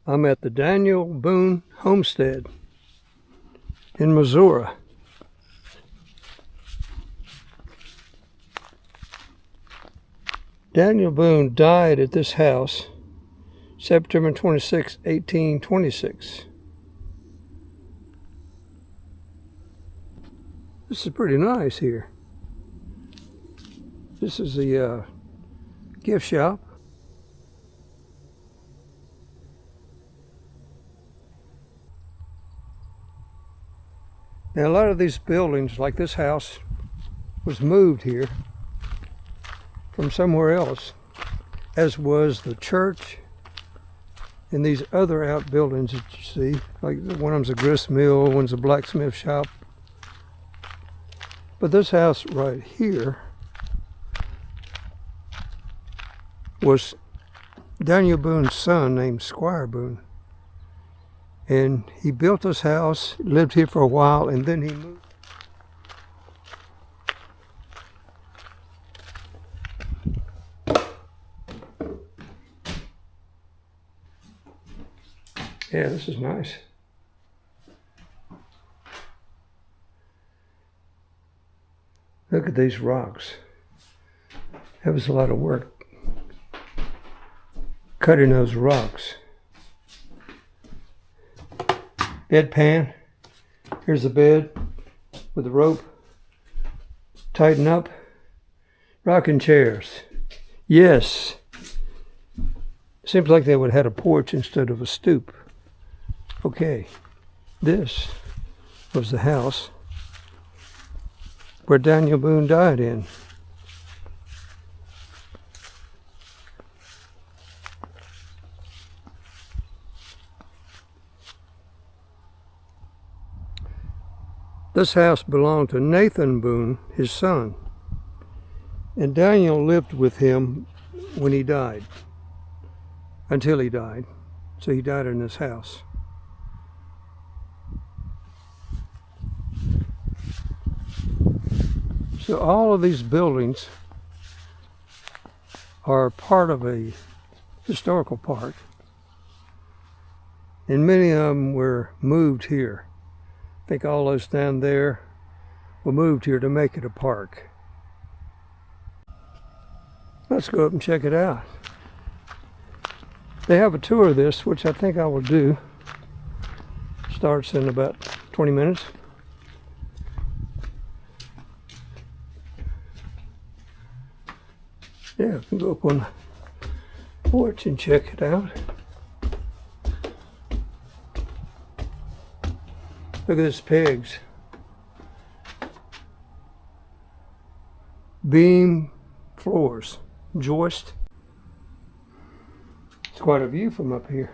I'm at the Daniel Boone homestead in Missouri. Daniel Boone died at this house September 26, 1826. This is pretty nice here. This is the gift shop. Now a lot of these buildings, like this house, was moved here from somewhere else, as was the church and these other outbuildings that you see. Like one of them's a grist mill, one's a blacksmith shop. But this house right here was Daniel Boone's son named Squire Boone. And he built this house, lived here for a while, and then he moved. Yeah, this is nice. Look at these rocks. That was a lot of work cutting those rocks. Bedpan. Here's the bed with the rope. Tighten up. Rocking chairs. Yes. Seems like they would have had a porch instead of a stoop. Okay. This was the house where Daniel Boone died in. This house belonged to Nathan Boone, his son, and Daniel lived with him when he died, until he died. So he died in this house. So all of these buildings are part of a historical park, and many of them were moved here. I think all those down there were moved here to make it a park. Let's go up and check it out. They have a tour of this, which I think I will do. Starts in about 20 minutes. Yeah, I can go up on the porch and check it out. Look at this pegs. Beam floors, joist. It's quite a view from up here.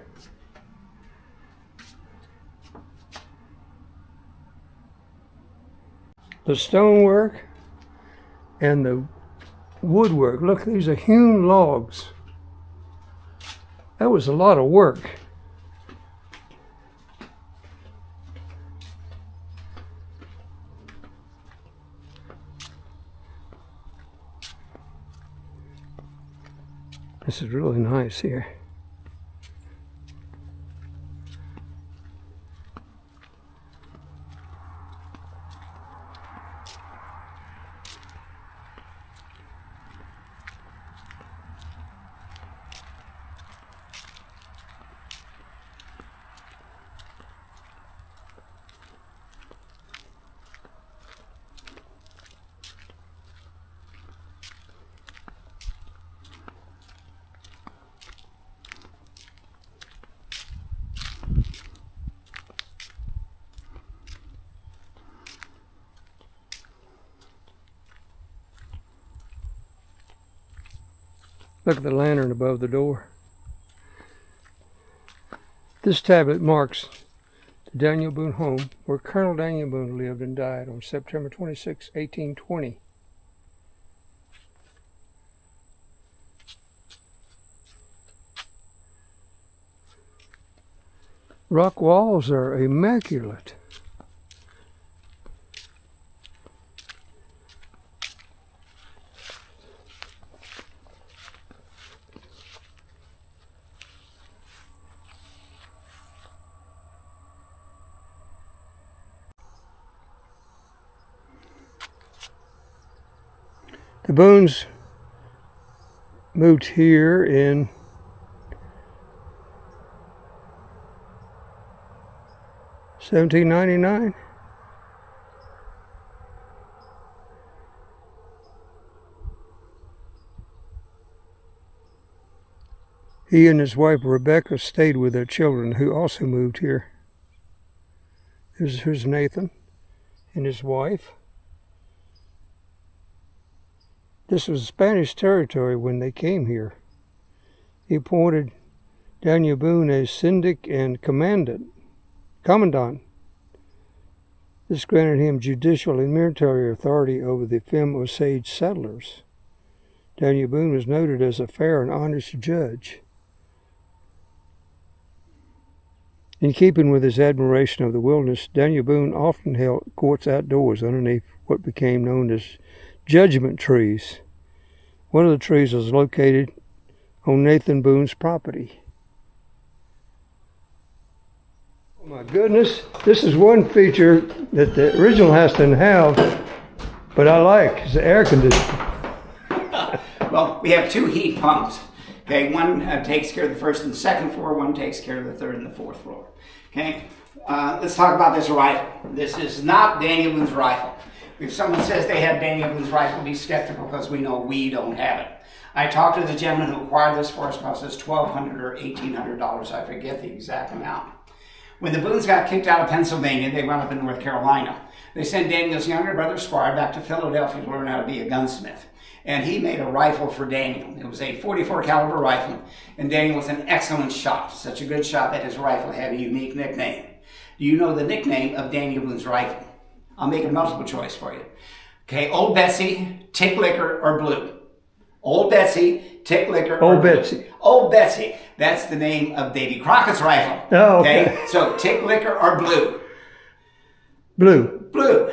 The stonework and the woodwork. Look, these are hewn logs. That was a lot of work. This is really nice here. Look at the lantern above the door. This tablet marks the Daniel Boone home where Colonel Daniel Boone lived and died on September 26, 1820. Rock walls are immaculate. The Boones moved here in 1799. He and his wife Rebecca stayed with their children, who also moved here. Here's Nathan and his wife. This was Spanish territory when they came here. He appointed Daniel Boone as syndic and commandant. This granted him judicial and military authority over the Femme Osage settlers. Daniel Boone was noted as a fair and honest judge. In keeping with his admiration of the wilderness, Daniel Boone often held courts outdoors underneath what became known as judgment trees. One of the trees was located on Nathan Boone's property. Oh my goodness, this is one feature that the original house didn't have, but I like, is the air conditioning. Well, we have 2 heat pumps. Okay, one takes care of the first and the second floor, one takes care of the third and the fourth floor. Okay, let's talk about this rifle. This is not Daniel Boone's rifle. If someone says they have Daniel Boone's rifle, be skeptical because we know we don't have it. I talked to the gentleman who acquired this for us, cost us $1,200 or $1,800. I forget the exact amount. When the Boones got kicked out of Pennsylvania, they wound up in North Carolina. They sent Daniel's younger brother, Squire, back to Philadelphia to learn how to be a gunsmith. And he made a rifle for Daniel. It was a .44 caliber rifle, and Daniel was an excellent shot. Such a good shot that his rifle had a unique nickname. Do you know the nickname of Daniel Boone's rifle? I'll make a multiple choice for you. Okay, Old Betsy, Tick Licker, or Blue? Old Betsy, Tick Licker, or Old Betsy. Old Betsy. That's the name of Davy Crockett's rifle. Oh, okay. So Tick Licker or Blue? Blue. Blue.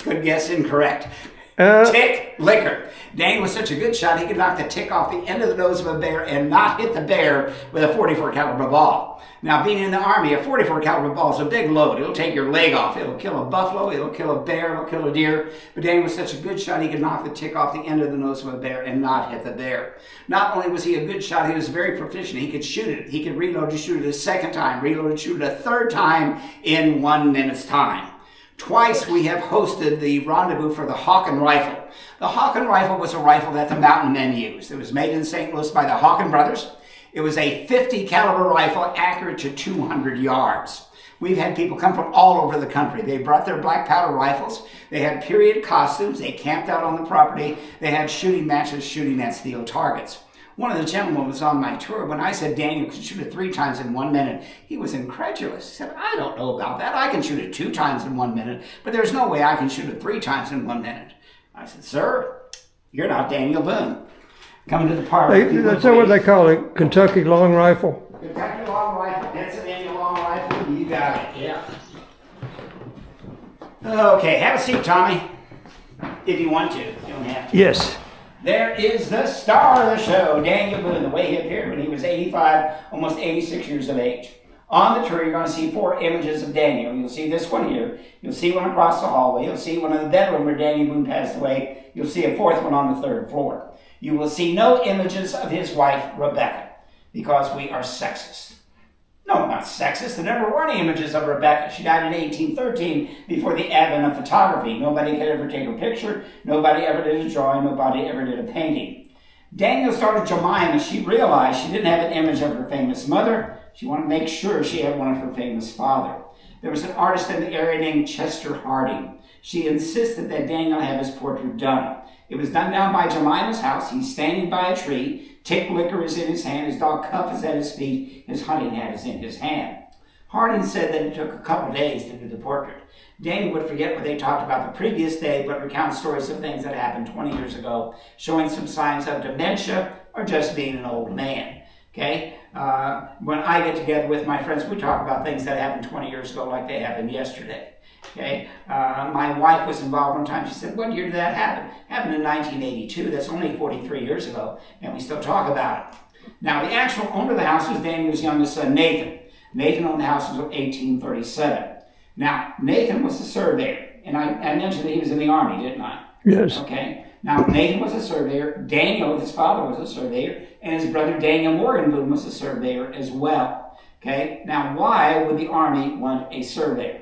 Good guess, incorrect. Tick Licker. Daniel was such a good shot, he could knock the tick off the end of the nose of a bear and not hit the bear with a .44 caliber ball. Now, being in the Army, a .44 caliber ball is a big load. It'll take your leg off. It'll kill a buffalo, it'll kill a bear, it'll kill a deer. But Daniel was such a good shot, he could knock the tick off the end of the nose of a bear and not hit the bear. Not only was he a good shot, he was very proficient. He could shoot it. He could reload to shoot it a second time, reload to shoot it a third time in 1 minute's time. Twice we have hosted the rendezvous for the Hawken rifle. The Hawken rifle was a rifle that the mountain men used. It was made in St. Louis by the Hawken brothers. It was a .50 caliber rifle, accurate to 200 yards. We've had people come from all over the country. They brought their black powder rifles. They had period costumes. They camped out on the property. They had shooting matches shooting at steel targets. One of the gentlemen was on my tour. When I said Daniel could shoot it 3 times in 1 minute, he was incredulous. He said, I don't know about that. I can shoot it 2 times in 1 minute, but there's no way I can shoot it 3 times in 1 minute. I said, sir, you're not Daniel Boone. Coming to the park. That's what they call it, Kentucky long rifle. Kentucky long rifle, Pennsylvania long rifle, you got it, yeah. Okay, have a seat, Tommy, if you want to. You don't have to. Yes. There is the star of the show, Daniel Boone, the way he appeared when he was 85, almost 86 years of age. On the tour, you're going to see 4 images of Daniel. You'll see this one here. You'll see one across the hallway. You'll see one in the bedroom where Daniel Boone passed away. You'll see a 4th one on the 3rd floor. You will see no images of his wife, Rebecca, because we are sexist. No, not sexist. There never were any images of Rebecca. She died in 1813 before the advent of photography. Nobody could ever take a picture. Nobody ever did a drawing. Nobody ever did a painting. Daniel's daughter Jemima, she realized she didn't have an image of her famous mother. She wanted to make sure she had one of her famous father. There was an artist in the area named Chester Harding. She insisted that Daniel have his portrait done. It was done down by Jemima's house. He's standing by a tree. Tick Licker is in his hand. His dog Cuff is at his feet. His hunting hat is in his hand. Harding said that it took a couple days to do the portrait. Daniel would forget what they talked about the previous day, but recount stories of things that happened 20 years ago, showing some signs of dementia or just being an old man. Okay? When I get together with my friends, we talk about things that happened 20 years ago like they happened yesterday. Okay, my wife was involved one time. She said, what year did that happen? It happened in 1982. That's only 43 years ago, and we still talk about it. Now, the actual owner of the house was Daniel's youngest son, Nathan. Nathan owned the house until 1837. Now, Nathan was a surveyor, and I mentioned that he was in the Army, didn't I? Yes. Okay, Now, Nathan was a surveyor. Daniel, his father, was a surveyor. And his brother Daniel Morgan Boone was a surveyor as well. Okay? Now, why would the Army want a surveyor?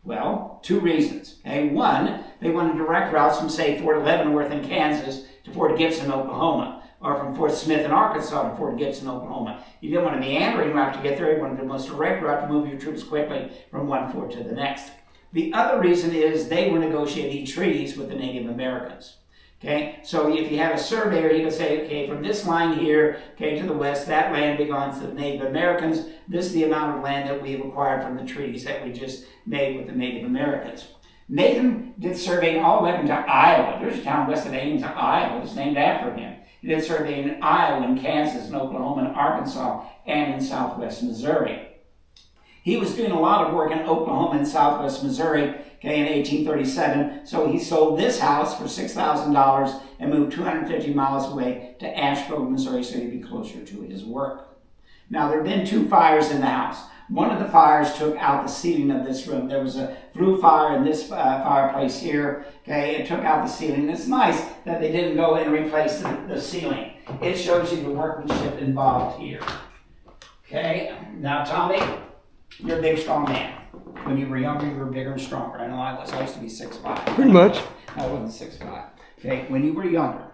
Well, two reasons. Okay? One, they wanted direct routes from, say, Fort Leavenworth in Kansas to Fort Gibson, Oklahoma, or from Fort Smith in Arkansas to Fort Gibson, Oklahoma. You didn't want a meandering route to get there. You wanted the most direct route to move your troops quickly from one fort to the next. The other reason is they were negotiating treaties with the Native Americans. Okay, so if you had a surveyor, he would say, okay, from this line here, okay, to the west, that land belongs to the Native Americans. This is the amount of land that we've acquired from the treaties that we just made with the Native Americans. Nathan did surveying all the way up into Iowa. There's a town west of Ames, Iowa. It's named after him. He did surveying in Iowa, in Kansas, in Oklahoma, in Arkansas, and in southwest Missouri. He was doing a lot of work in Oklahoma and southwest Missouri, okay, in 1837. So he sold this house for $6,000 and moved 250 miles away to Asheville, Missouri, so he'd be closer to his work. Now, there have been two fires in the house. One of the fires took out the ceiling of this room. There was a flue fire in this fireplace here. Okay, it took out the ceiling. It's nice that they didn't go in and replace the ceiling. It shows you the workmanship involved here. Okay, now Tommy, you're a big, strong man. When you were younger, you were bigger and stronger. I know I was. I used to be 6'5". Pretty much. I wasn't 6'5". Okay, when you were younger,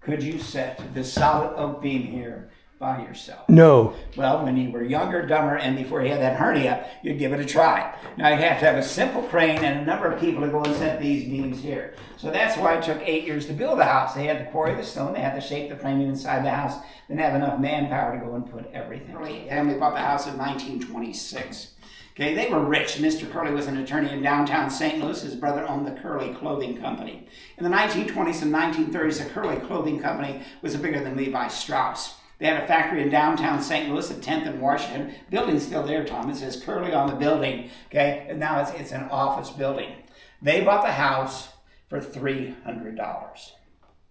could you set this solid oak beam here by yourself? No. Well, when you were younger, dumber, and before you had that hernia, you'd give it a try. Now, you'd have to have a simple crane and a number of people to go and set these beams here. So that's why it took 8 years to build the house. They had to quarry the stone, they had to shape the framing inside the house, then have enough manpower to go and put everything. The family bought the house in 1926. Okay, they were rich. Mr. Curley was an attorney in downtown St. Louis. His brother owned the Curley Clothing Company. In the 1920s and 1930s, the Curley Clothing Company was bigger than Levi Strauss. They had a factory in downtown St. Louis at 10th and Washington. Building's still there, Tom. It says Curley on the building, okay? And now it's an office building. They bought the house for $300.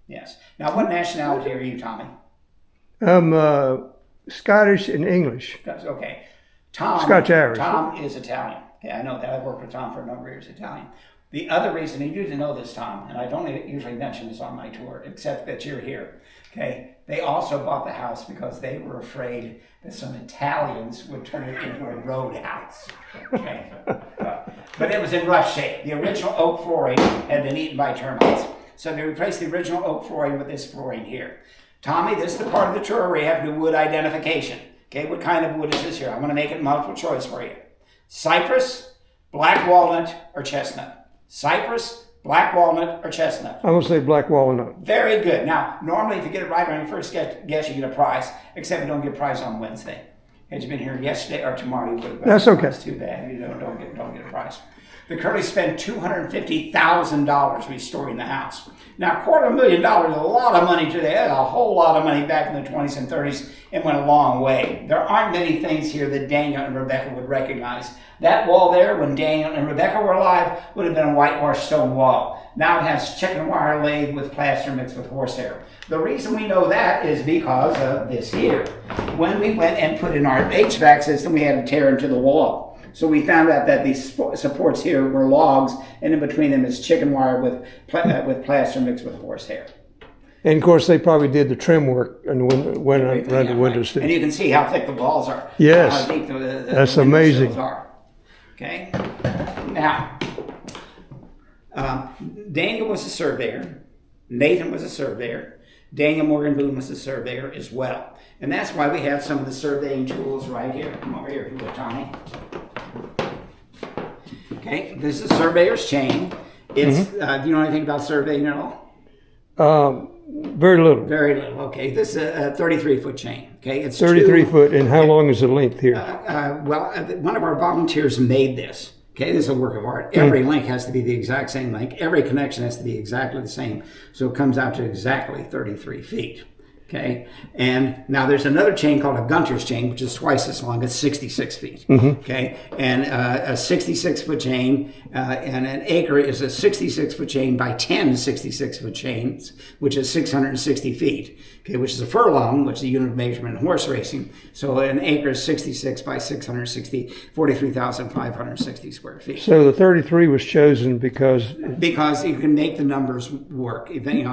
Yes. Now, what nationality are you, Tommy? I'm Scottish and English. Okay. Tom, Scotch-Irish. Tom is Italian. Okay, I know that. I've worked with Tom for a number of years, Italian. The other reason, and you didn't know this, Tom, and I don't usually mention this on my tour, except that you're here, okay? They also bought the house because they were afraid that some Italians would turn it into a roadhouse, okay? But it was in rough shape. The original oak flooring had been eaten by termites. So they replaced the original oak flooring with this flooring here. Tommy, this is the part of the tour where you have to do wood identification. Okay, what kind of wood is this here? I'm going to make it multiple choice for you. Cypress, black walnut, or chestnut? Cypress, black walnut, or chestnut? I'm going to say black walnut. Very good. Now, normally if you get it right on your first guess, you get a prize, except you don't get a prize on Wednesday. Had you been here yesterday or tomorrow, you would have got That's a okay. prize. Too bad. You don't get a prize. The Curleys spent $250,000 restoring the house. Now, $250,000 is a lot of money today. That's a whole lot of money back in the 20s and 30s and went a long way. There aren't many things here that Daniel and Rebecca would recognize. That wall there, when Daniel and Rebecca were alive, would have been a whitewashed stone wall. Now it has chicken wire laid with plaster mixed with horsehair. The reason we know that is because of this here. When we went and put in our HVAC system, we had to tear into the wall. So we found out that these supports here were logs, and in between them is chicken wire with plaster mixed with horsehair. And of course, they probably did the trim work and went around the windows too. And you can see how thick the walls are. Yes, how deep that's the amazing. are. Okay. Now, Daniel was a surveyor. Nathan was a surveyor. Daniel Morgan Boone was a surveyor as well. And that's why we have some of the surveying tools right here. Come over here if you would, Tommy. Okay, this is a surveyor's chain. It's do you know anything about surveying at all? Very little. Very little. Okay, this is a 33-foot chain. Okay, it's 33 foot. And how long is the length here? One of our volunteers made this. Okay, this is a work of art. Every link has to be the exact same length. Every connection has to be exactly the same. So it comes out to exactly 33 feet. Okay, and now there's another chain called a Gunter's chain, which is twice as long. It's 66 feet. Okay, and a 66-foot chain and an acre is a 66-foot chain by 10 66-foot chains, which is 660 feet. Okay, which is a furlong, which is a unit of measurement in horse racing. So an acre is 66 by 660, 43,560 square feet. So the 33 was chosen because you can make the numbers work. If you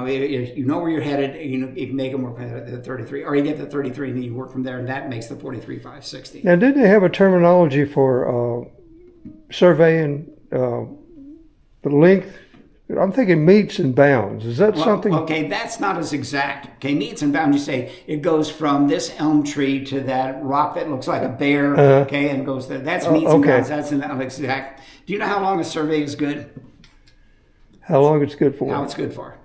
know where you're headed, you can make them work at the 33, or you get the 33 and then you work from there, and that makes the 43,560. Now, didn't they have a terminology for surveying the length? I'm thinking meets and bounds. Is that something? Okay, that's not as exact. Okay, meets and bounds, you say it goes from this elm tree to that rock that looks like a bear. Okay, and goes there. That's meets and bounds. That's not exact. Do you know how long a survey is good? How long it's good for? How it's good for?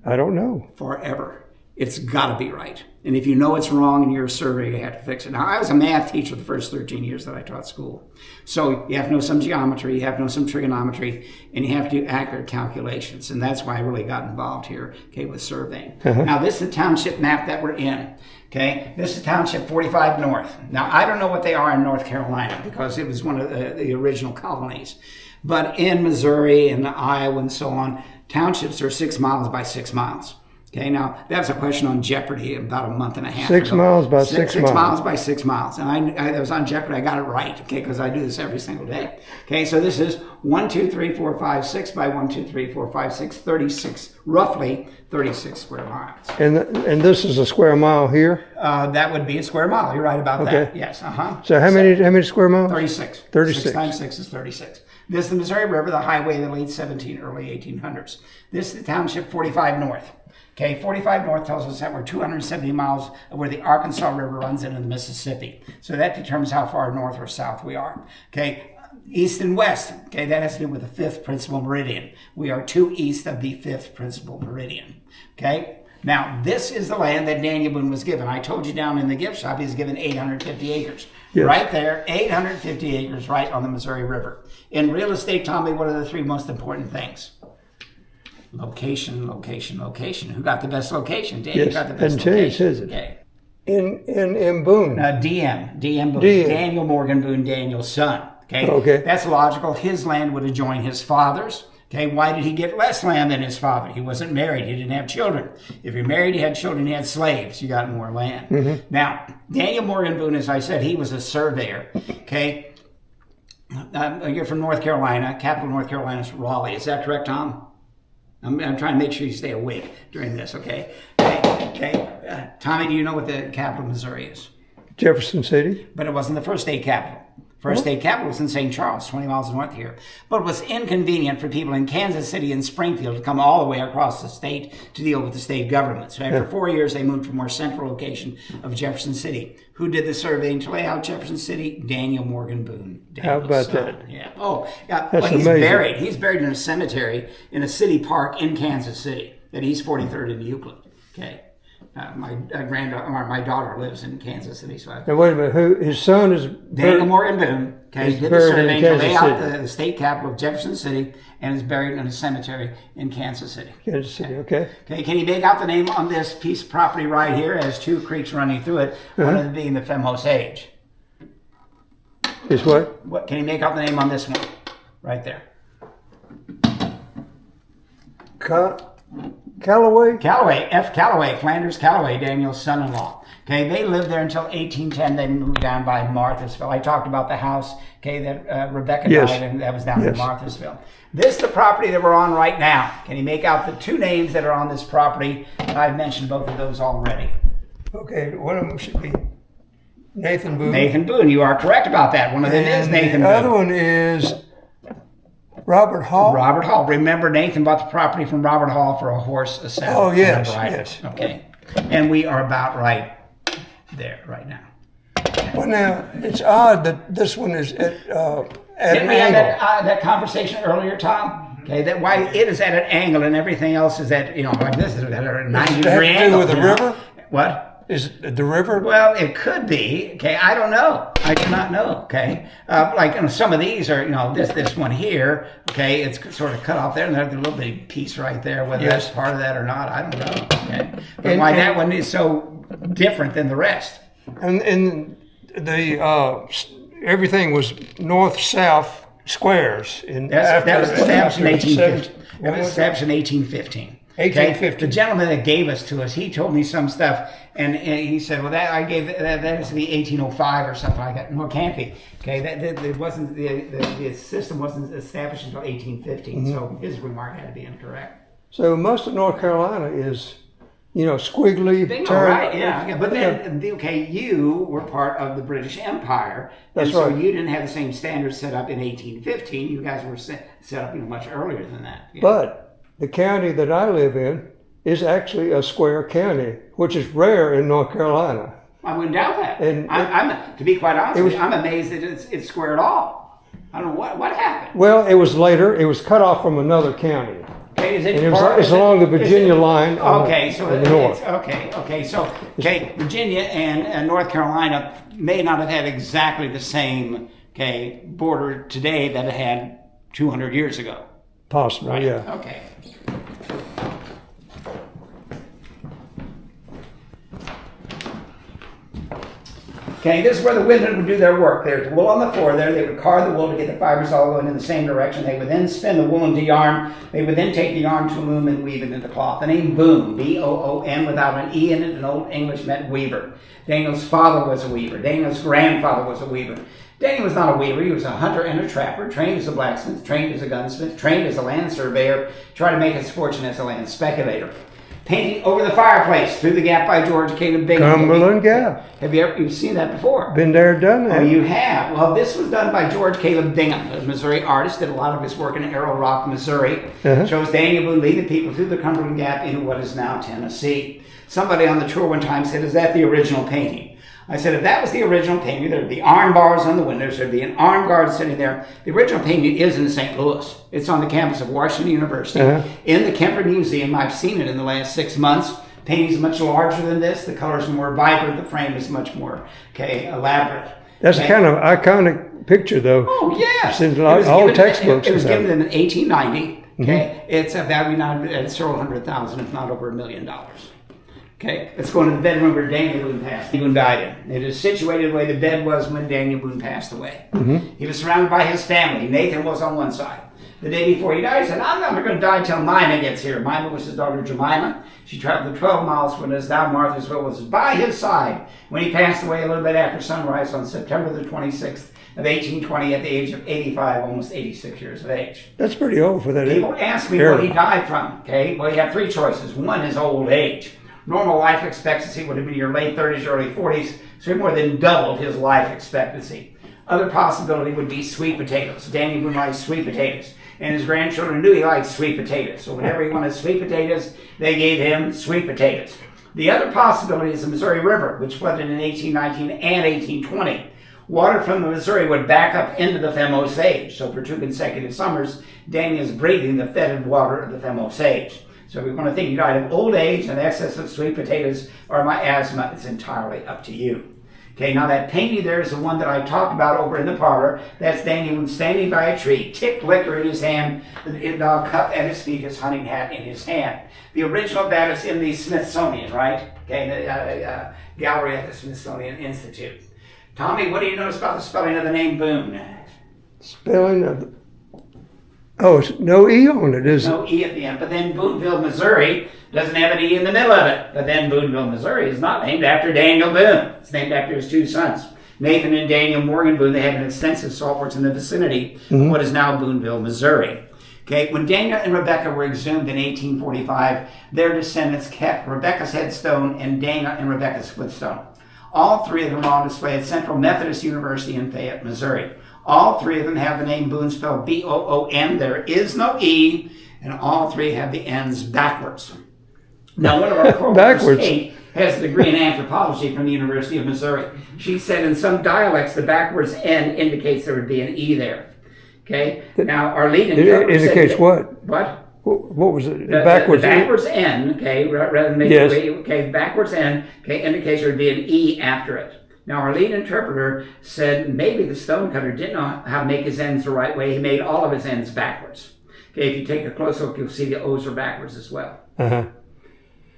I don't know. Forever. It's got to be right. And if you know it's wrong and you're a surveyor, you have to fix it. Now, I was a math teacher the first 13 years that I taught school. So you have to know some geometry, you have to know some trigonometry, and you have to do accurate calculations. And that's why I really got involved here, okay, with surveying. Now, this is the township map that we're in. Okay, this is Township 45 North. Now, I don't know what they are in North Carolina because it was one of the original colonies. But in Missouri and Iowa and so on, townships are 6 miles by 6 miles. Okay, now that was a question on Jeopardy about a month and a half ago. 6 miles by 6 miles. 6 miles by 6 miles. And I was on Jeopardy. I got it right, okay, because I do this every single day. Okay, so this is 1, 2, 3, 4, 5, 6 by 1, 2, 3, 4, 5, 6, 36, roughly 36 square miles. And this is a square mile here? That would be a square mile. You're right about that. Yes, So how many square miles? 36. 36. 6 times 6 is 36. This is the Missouri River, the highway of the late early 1800s. This is the Township 45 North. Okay, 45 North tells us that we're 270 miles where the Arkansas River runs into the Mississippi. So that determines how far north or south we are. Okay, east and west. Okay, that has to do with the 5th principal meridian. We are 2 east of the 5th principal meridian. Okay, now this is the land that Daniel Boone was given. I told you down in the gift shop he was given 850 acres. Yes. Right there, 850 acres right on the Missouri River. In real estate, Tommy, what are the 3 most important things? Location, location, location. Who got the best location? Dan, yes, got the best location. Has it? Okay. In Boone. DM Boone. Daniel Morgan Boone, Daniel's son. Okay. That's logical. His land would adjoin his father's. Okay. Why did he get less land than his father? He wasn't married. He didn't have children. If you're married, you had children, you had slaves. You got more land. Now, Daniel Morgan Boone, as I said, he was a surveyor. Okay. You're from North Carolina. Capital of North Carolina is Raleigh. Is that correct, Tom? I'm trying to make sure you stay awake during this, okay? Tommy, do you know what the capital of Missouri is? Jefferson City. But it wasn't the first state capital. First state capital was in St. Charles, 20 miles north here. But it was inconvenient for people in Kansas City and Springfield to come all the way across the state to deal with the state government. So after 4 years, they moved to a more central location of Jefferson City. Who did the surveying to lay out Jefferson City? Daniel Morgan Boone. How about that? Yeah. Oh, yeah. That's he's amazing. buried. He's buried in a cemetery in a city park in Kansas City at East 43rd and Euclid. Okay. My daughter lives in Kansas City, so now wait a minute. His son is Daniel Morgan Boone. Okay, did the survey to lay out the state capital of Jefferson City, and is buried in a cemetery in Kansas City. Kansas City, okay. Okay, can you make out the name on this piece of property right here? It has 2 creeks running through it. One of them being the Femme Osage. Is what? What? Can you make out the name on this one? Right there. Callaway? Callaway, F. Callaway, Flanders Callaway, Daniel's son-in-law. Okay, they lived there until 1810. They moved down by Marthasville. I talked about the house, okay, that Rebecca died in. That was down in Marthasville. This is the property that we're on right now. Can you make out the 2 names that are on this property? I've mentioned both of those already. Okay, one of them should be Nathan Boone. Nathan Boone, you are correct about that. One of them is Nathan Boone. The other one is Robert Hall. Robert Hall. Remember, Nathan bought the property from Robert Hall for a horse assessment. Oh, yes. Okay. And we are about right there right now. Well, now, it's odd that this one is at Didn't we have that conversation earlier, Tom? Okay, that why it is at an angle and everything else is at, like this is at a 90-degree angle. Does it have to do with the river? What? Is it the river? Well, it could be. Okay, I don't know. I do not know. Okay, like some of these are, this one here. Okay, it's sort of cut off there, and there's a little bitty piece right there. Whether that's part of that or not, I don't know. Okay, but why that one is so different than the rest? And the everything was north-south squares. That was established in 1815. It was established in 1815. 1850. Okay? The gentleman that gave us to us, he told me some stuff, and he said, "Well, that has to be 1805 or something like that." No, it can't be. Okay, that wasn't the system wasn't established until 1815, so his remark had to be incorrect. So most of North Carolina is, squiggly. Right? Yeah. But then, you were part of the British Empire, That's and so right. you didn't have the same standards set up in 1815. You guys were set up much earlier than that. Yeah. But the county that I live in is actually a square county, which is rare in North Carolina. I wouldn't doubt that. And I'm to be quite honest with you, I'm amazed that it's square at all. I don't know what happened. Well, it was later. It was cut off from another county. Okay, it's along the Virginia line. The north. Okay. Virginia and North Carolina may not have had exactly the same border today that it had 200 years ago. Possibly, right? Yeah. Okay. Okay, this is where the women would do their work. There's wool on the floor there. They would card the wool to get the fibers all going in the same direction. They would then spin the wool into yarn. They would then take the yarn to a loom and weave it into cloth. The name Boone, B-O-O-N, without an E in it, in Old English meant weaver. Daniel's father was a weaver. Daniel's grandfather was a weaver. Daniel was not a weaver. He was a hunter and a trapper, trained as a blacksmith, trained as a gunsmith, trained as a land surveyor, tried to make his fortune as a land speculator. Painting over the fireplace, Through the Gap by George Caleb Bingham. Cumberland Gap. Have you've seen that before? Been there, done that. Oh, you have? Well, this was done by George Caleb Bingham, a Missouri artist, did a lot of his work in Arrow Rock, Missouri. Shows Daniel Boone leading people through the Cumberland Gap into what is now Tennessee. Somebody on the tour one time said, "Is that the original painting?" I said, if that was the original painting, there'd be arm bars on the windows, there'd be an armed guard sitting there. The original painting is in St. Louis. It's on the campus of Washington University. In the Kemper Museum. I've seen it in the last 6 months. Painting is much larger than this. The colors are more vibrant. The frame is much more elaborate. That's a kind of iconic picture, though. Oh, yes. It's in all textbooks. It was given in 1890. Okay, It's a value now at several $100,000, if not over $1 million. Okay, let's go into the bedroom where Daniel Boone passed. Boone died in. It is situated the way the bed was when Daniel Boone passed away. He was surrounded by his family. Nathan was on one side. The day before he died, he said, "I'm not going to die till Mima gets here." Mima was his daughter Jemima. She traveled the 12 miles from his down Marthasville, was by his side when he passed away a little bit after sunrise on September the 26th of 1820 at the age of 85, almost 86 years of age. That's pretty old for that age. People ask me what he died from. Okay, well, you have three choices. One is old age. Normal life expectancy would have been your late 30s, early 40s, so he more than doubled his life expectancy. Other possibility would be sweet potatoes. Daniel Boone likes sweet potatoes, and his grandchildren knew he liked sweet potatoes. So whenever he wanted sweet potatoes, they gave him sweet potatoes. The other possibility is the Missouri River, which flooded in 1819 and 1820. Water from the Missouri would back up into the Femme Osage. So for 2 consecutive summers, Daniel's breathing the fetid water of the Femme Osage. So if we want to think he died of old age and excess of sweet potatoes or my asthma, it's entirely up to you. Okay, now that painting there is the one that I talked about over in the parlor. That's Daniel standing by a tree, tipped liquor in his hand, the dog cup at his feet, his hunting hat in his hand. The original of that is in the Smithsonian, right? Okay, the gallery at the Smithsonian Institute. Tommy, what do you notice about the spelling of the name Boone? Spelling of it's no E on it, is it? No E at the end. But then Booneville, Missouri doesn't have an E in the middle of it. But then Booneville, Missouri is not named after Daniel Boone. It's named after his two sons, Nathan and Daniel Morgan Boone. They had an extensive saltworks in the vicinity of what is now Booneville, Missouri. Okay, when Daniel and Rebecca were exhumed in 1845, their descendants kept Rebecca's headstone and Dana and Rebecca's footstone. All three of them are on display at Central Methodist University in Fayette, Missouri. All three of them have the name Boone spelled B-O-O-N. There is no E, and all three have the N's backwards. Now, one of our co-workers, Kate, has a degree in anthropology from the University of Missouri. She said in some dialects, the backwards N indicates there would be an E there. Okay? Now, our lead interpreter indicates what? What? What was it? The Backwards. backwards N, okay, rather than make Yes. backwards N, okay, indicates there would be an E after it. Now, our lead interpreter said maybe the stonecutter didn't know how to make his ends the right way. He made all of his ends backwards. Okay, if you take a close look, you'll see the O's are backwards as well. Uh-huh.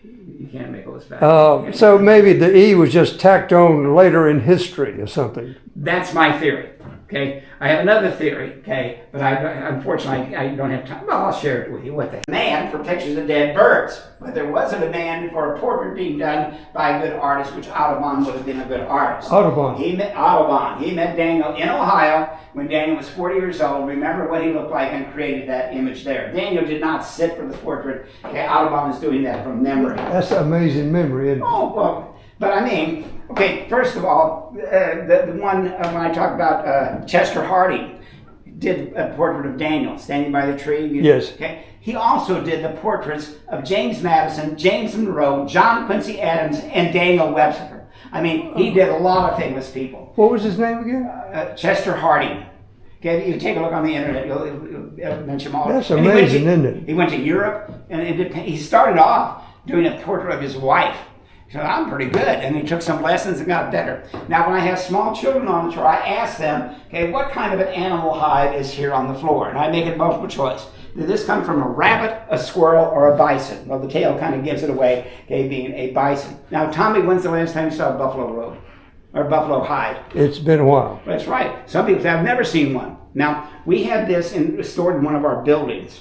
You can't make O's backwards. So maybe the E was just tacked on later in history or something. That's my theory. Okay, I have another theory. Okay, but unfortunately I don't have time. Well, I'll share it with you. What the demand for pictures of dead birds? But there was a demand for a portrait being done by a good artist, which Audubon would have been a good artist. Audubon. He met Daniel in Ohio when Daniel was 40 years old. Remember what he looked like and created that image there. Daniel did not sit for the portrait. Okay, Audubon is doing that from memory. That's an amazing memory, isn't it? Oh, well, but I mean, okay, first of all, the one when I talk about Chester Harding did a portrait of Daniel standing by the tree. Yes. Okay. He also did the portraits of James Madison, James Monroe, John Quincy Adams, and Daniel Webster. I mean, he did a lot of famous people. What was his name again? Chester Harding. Okay, you take a look on the internet, you'll mention them all. That's amazing, isn't it? He went to Europe, and he started off doing a portrait of his wife. He said, I'm pretty good. And he took some lessons and got better. Now, when I have small children on the tour, I ask them, okay, what kind of an animal hide is here on the floor? And I make it multiple choice. Did this come from a rabbit, a squirrel, or a bison? Well, the tail kind of gives it away, okay, being a bison. Now, Tommy, when's the last time you saw a buffalo robe? Or buffalo hide? It's been a while. That's right. Some people say, I've never seen one. Now, we had this stored in one of our buildings.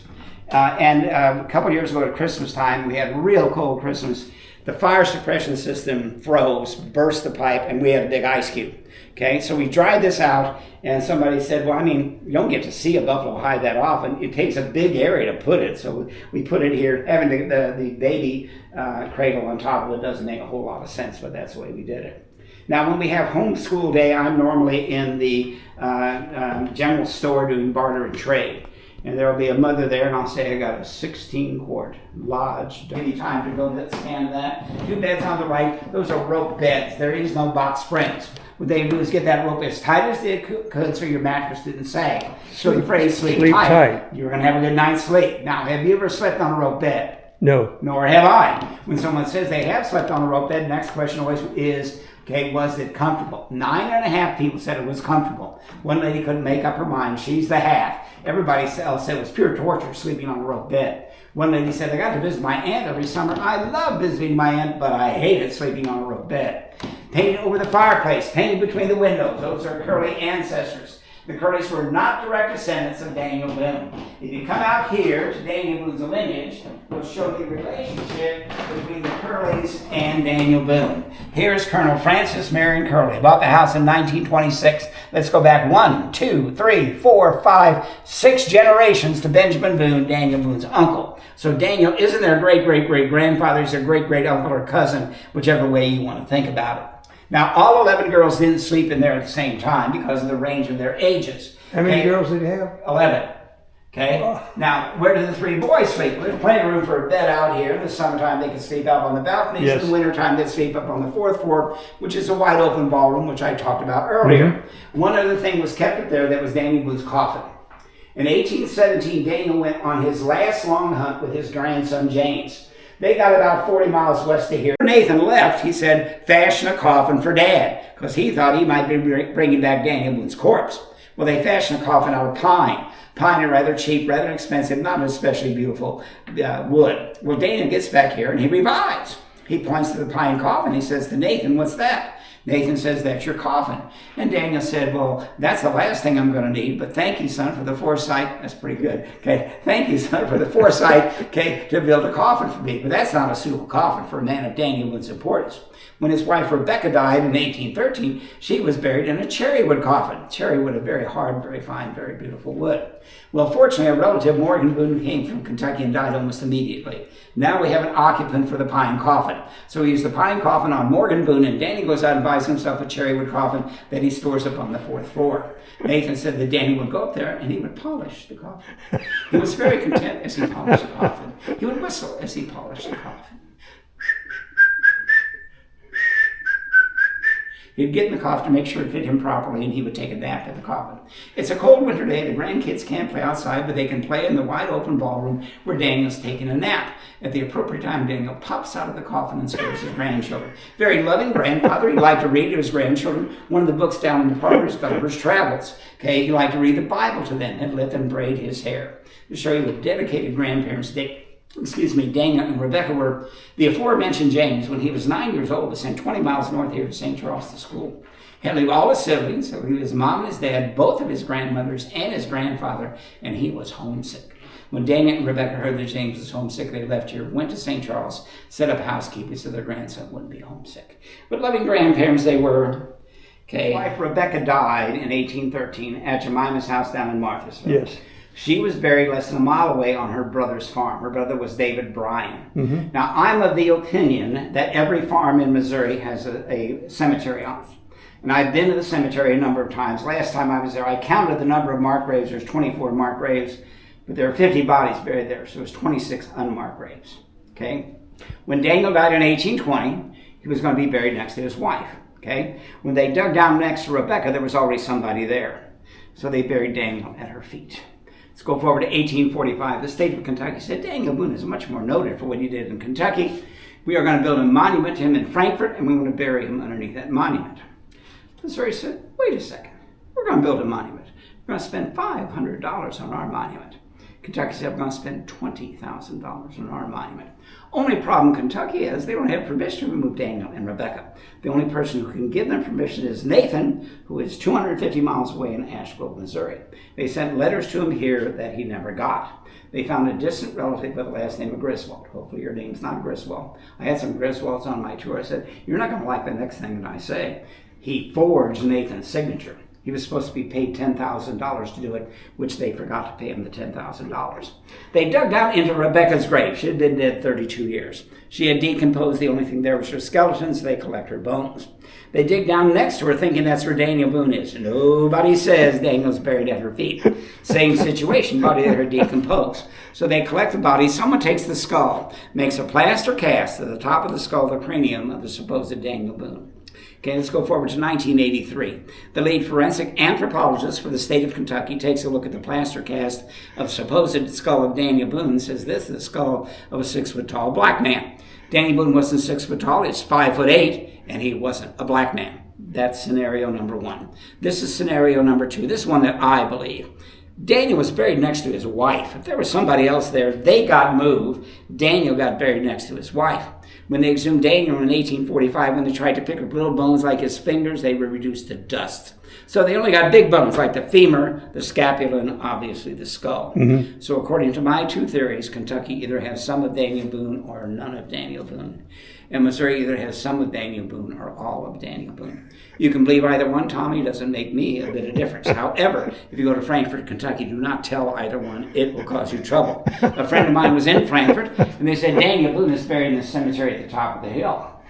And a couple of years ago at Christmas time, we had a real cold Christmas. The fire suppression system froze, burst the pipe, and we had a big ice cube. Okay, so we dried this out, and somebody said, well, I mean, you don't get to see a buffalo hide that often. It takes a big area to put it. So we put it here. Having the baby cradle on top of it doesn't make a whole lot of sense, but that's the way we did it. Now, when we have homeschool day, I'm normally in the general store doing barter and trade. And there will be a mother there, and I'll say I got a 16-quart Lodge. Give you time to go scan that. 2 beds on the right. Those are rope beds. There is no box springs. What they do is get that rope as tight as they could so your mattress didn't sag. So you're afraid to sleep tight. You're going to have a good night's sleep. Now, have you ever slept on a rope bed? No. Nor have I. When someone says they have slept on a rope bed, the next question always is, okay, was it comfortable? 9.5 people said it was comfortable. One lady couldn't make up her mind. She's the half. Everybody else said it was pure torture sleeping on a rope bed. One lady said, I got to visit my aunt every summer. I love visiting my aunt, but I hated sleeping on a rope bed. Painted over the fireplace, painted between the windows. Those are Curly ancestors. The Curleys were not direct descendants of Daniel Boone. If you come out here to Daniel Boone's lineage, we'll show the relationship between the Curleys and Daniel Boone. Here's Colonel Francis Marion Curley. Bought the house in 1926. Let's go back 1, 2, 3, 4, 5, 6 generations to Benjamin Boone, Daniel Boone's uncle. So Daniel isn't their great-great-great-grandfather. He's their great-great-uncle or cousin, whichever way you want to think about it. Now, all 11 girls didn't sleep in there at the same time because of the range of their ages. How many girls did you have? 11. Okay? Oh. Now, where did the 3 boys sleep? Well, there's plenty of room for a bed out here. In the summertime, they could sleep out on the balconies. Yes. In the wintertime, they'd sleep up on the 4th floor, which is a wide open ballroom, which I talked about earlier. Mm-hmm. One other thing was kept up there that was Daniel Boone's coffin. In 1817, Daniel went on his last long hunt with his grandson, James. They got about 40 miles west of here. When Nathan left, he said, fashion a coffin for Dad, because he thought he might be bringing back Daniel Boone's corpse. Well, they fashioned a coffin out of pine. Pine are rather cheap, rather expensive, not an especially beautiful wood. Well, Daniel gets back here and he revives. He points to the pine coffin. He says to Nathan, what's that? Nathan says, that's your coffin. And Daniel said, well, that's the last thing I'm going to need, but thank you, son, for the foresight. That's pretty good. Okay, thank you, son, for the foresight, okay, to build a coffin for me. But that's not a suitable coffin for a man of Daniel Boone's importance. When his wife Rebecca died in 1813, she was buried in a cherrywood coffin. Cherrywood, a very hard, very fine, very beautiful wood. Well, fortunately, a relative, Morgan Boone, came from Kentucky and died almost immediately. Now we have an occupant for the pine coffin. So we use the pine coffin on Morgan Boone, and Danny goes out and buys himself a cherrywood coffin that he stores up on the 4th floor. Nathan said that Danny would go up there and he would polish the coffin. He was very content as he polished the coffin. He would whistle as he polished the coffin. He'd get in the coffin to make sure it fit him properly, and he would take a nap in the coffin. It's a cold winter day. The grandkids can't play outside, but they can play in the wide open ballroom where Daniel's taking a nap. At the appropriate time, Daniel pops out of the coffin and scares his grandchildren. Very loving grandfather. He liked to read to his grandchildren. One of the books down in the parlor is Gulliver's Travels. Okay, he liked to read the Bible to them and let them braid his hair. To show you what dedicated grandparents Daniel and Rebecca were. The aforementioned James, when he was 9 years old, was sent 20 miles north here to St. Charles to school. He had to leave all his siblings, so he was his mom and his dad, both of his grandmothers, and his grandfather, and he was homesick. When Daniel and Rebecca heard that James was homesick, they left here, went to St. Charles, set up housekeeping so their grandson wouldn't be homesick. But loving grandparents they were. Okay. Wife Rebecca died in 1813 at Jemima's house down in Marthasville. Yes. She was buried less than a mile away on her brother's farm. Her brother was David Bryan. Mm-hmm. Now, I'm of the opinion that every farm in Missouri has a cemetery on it. And I've been to the cemetery a number of times. Last time I was there, I counted the number of marked graves. There's 24 marked graves, but there are 50 bodies buried there, so there's 26 unmarked graves. Okay? When Daniel died in 1820, he was going to be buried next to his wife. Okay? When they dug down next to Rebecca, there was already somebody there. So they buried Daniel at her feet. Let's go forward to 1845. The state of Kentucky said, Daniel Boone is much more noted for what he did in Kentucky. We are going to build a monument to him in Frankfort, and we want to bury him underneath that monument. Missouri said, wait a second. We're going to build a monument. We're going to spend $500 on our monument. Kentucky said, we're going to spend $20,000 on our monument. Only problem Kentucky is they don't have permission to remove Daniel and Rebecca. The only person who can give them permission is Nathan, who is 250 miles away in Asheville, Missouri. They sent letters to him here that he never got. They found a distant relative with the last name of Griswold. Hopefully your name's not Griswold. I had some Griswolds on my tour. I said, you're not going to like the next thing that I say. He forged Nathan's signature. He was supposed to be paid $10,000 to do it, which they forgot to pay him the $10,000. They dug down into Rebecca's grave. She had been dead 32 years. She had decomposed. The only thing there was her skeleton, so they collect her bones. They dig down next to her, thinking that's where Daniel Boone is. Nobody says Daniel's buried at her feet. Same situation, body that had decomposed. So they collect the body. Someone takes the skull, makes a plaster cast at the top of the skull, the cranium of the supposed Daniel Boone. Okay, let's go forward to 1983. The lead forensic anthropologist for the state of Kentucky takes a look at the plaster cast of supposed skull of Daniel Boone and says this is the skull of a 6-foot-tall black man. Daniel Boone wasn't 6 foot tall, he's 5'8", and he wasn't a black man. That's scenario number one. This is scenario number two. This is one that I believe. Daniel was buried next to his wife. If there was somebody else there, they got moved. Daniel got buried next to his wife. When they exhumed Daniel in 1845, when they tried to pick up little bones like his fingers, they were reduced to dust. So they only got big bones like the femur, the scapula, and obviously the skull. Mm-hmm. So according to my two theories, Kentucky either has some of Daniel Boone or none of Daniel Boone. And Missouri either has some of Daniel Boone or all of Daniel Boone. You can believe either one, Tommy. Doesn't make me a bit of difference. However, if you go to Frankfort, Kentucky, do not tell either one. It will cause you trouble. A friend of mine was in Frankfort, and they said, Daniel Boone is buried in the cemetery at the top of the hill.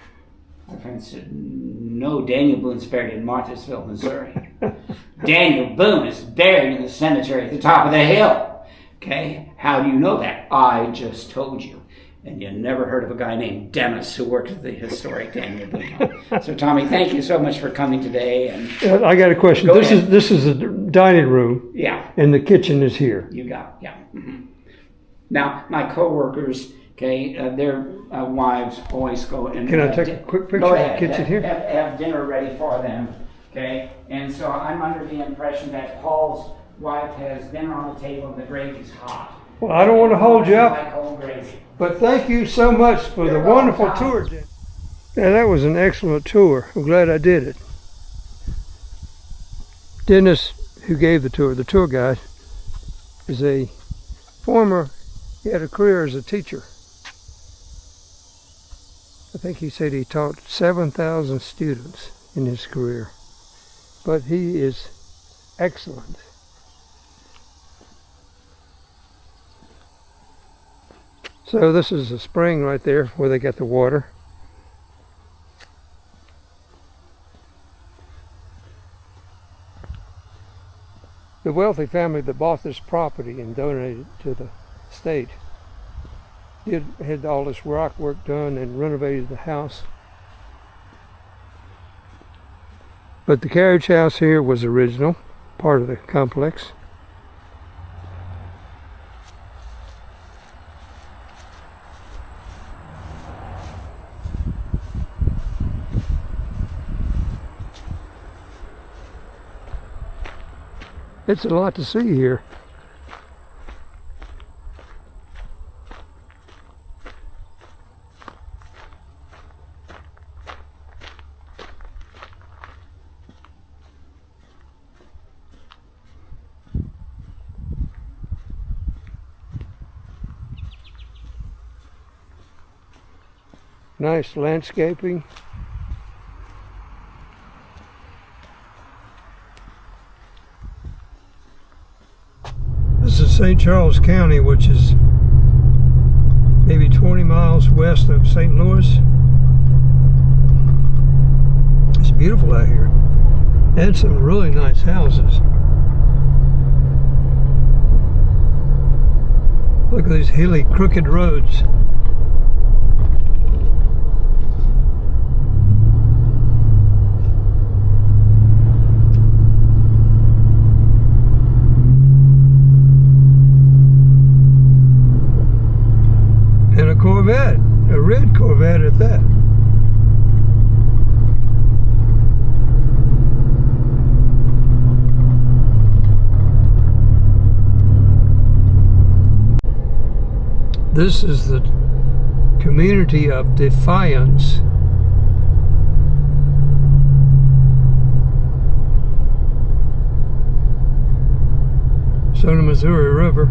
My friend said, no, Daniel Boone's buried in Marthasville, Missouri. Daniel Boone is buried in the cemetery at the top of the hill. Okay, how do you know that? I just told you. And you never heard of a guy named Dennis who worked at the historic Daniel Boone. So, Tommy, thank you so much for coming today. And I got a question. This is a dining room. Yeah. And the kitchen is here. You got it, yeah. Mm-hmm. Now, my coworkers, okay, their wives always go and... Can I take a quick picture go ahead, of the kitchen here? Have dinner ready for them, okay? And so I'm under the impression that Paul's wife has dinner on the table and the gravy's hot. Well, I don't want to hold you up, like old gravy. but thank you so much for the wonderful tour. Yeah, that was an excellent tour. I'm glad I did it. Dennis, who gave the tour guide, is he had a career as a teacher. I think he said he taught 7,000 students in his career, but he is excellent. So this is a spring right there where they got the water. The wealthy family that bought this property and donated it to the state had all this rock work done and renovated the house. But the carriage house here was original, part of the complex. It's a lot to see here. Nice landscaping. This is St. Charles County, which is maybe 20 miles west of St. Louis. It's beautiful out here. And some really nice houses. Look at these hilly, crooked roads. And a Corvette, a red Corvette at that. This is the community of Defiance. It's on the Missouri River.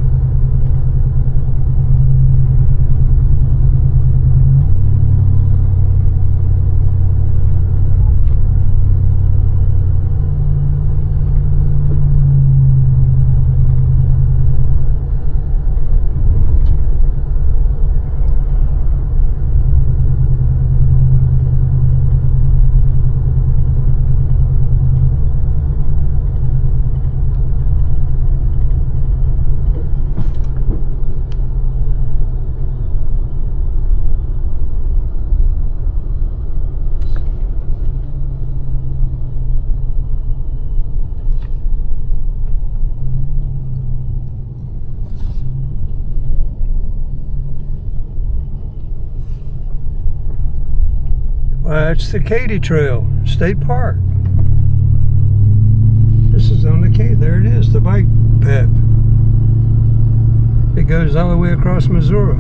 It's the Katy Trail State Park. This is on the Katy. There it is, the bike path. It goes all the way across Missouri.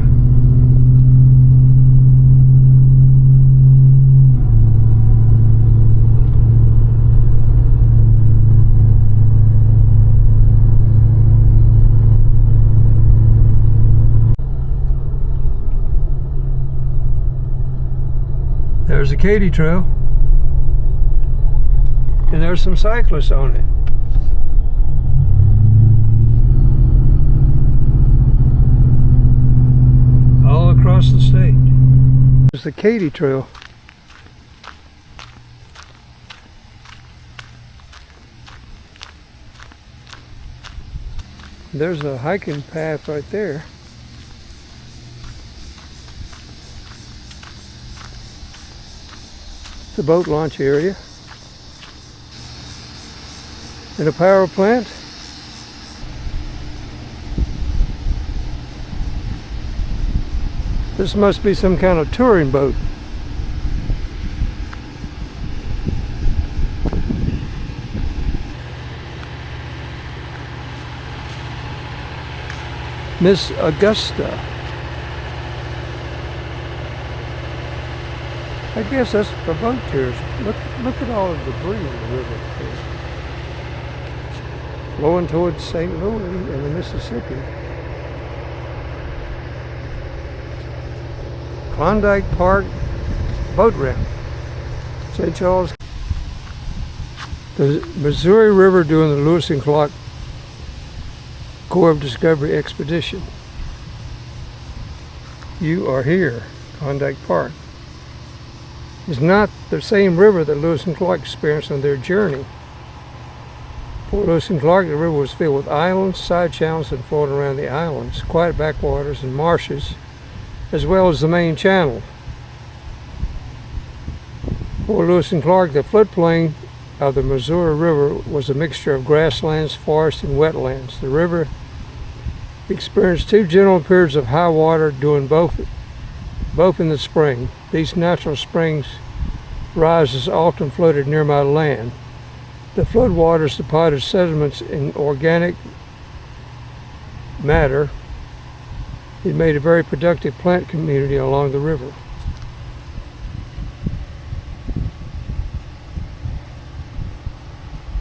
There's the Katy Trail, and there's some cyclists on it. All across the state. There's the Katy Trail. There's a hiking path right there. It's a boat launch area and a power plant. This must be some kind of touring boat. Miss Augusta. I guess that's for boat tours. Look at all the debris in the river here. Flowing towards St. Louis and the Mississippi. Klondike Park boat ramp. St. Charles. The Missouri River during the Lewis and Clark Corps of Discovery expedition. You are here, Klondike Park. It's not the same river that Lewis and Clark experienced on their journey. Before Lewis and Clark, the river was filled with islands, side channels, and floating around the islands, quiet backwaters and marshes, as well as the main channel. Before Lewis and Clark, the floodplain of the Missouri River was a mixture of grasslands, forests, and wetlands. The river experienced two general periods of high water, doing both in the spring. These natural springs rises often floated near my land. The floodwaters deposited sediments in organic matter. It made a very productive plant community along the river.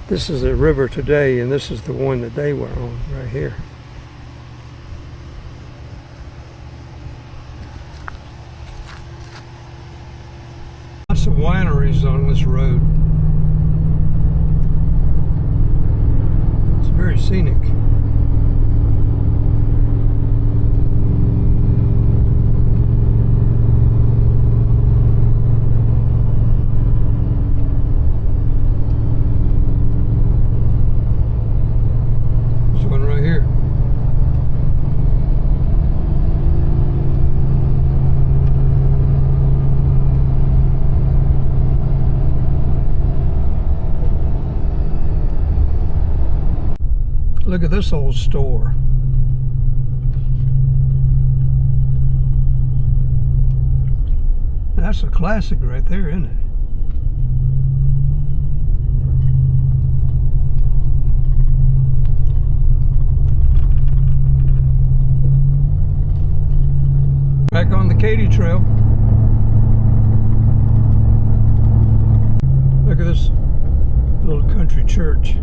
This is the river today, and this is the one that they were on right here. Lots of wineries on this road. It's very scenic. There's one right here. Look at this old store. That's a classic right there, isn't it? Back on the Katy Trail. Look at this little country church.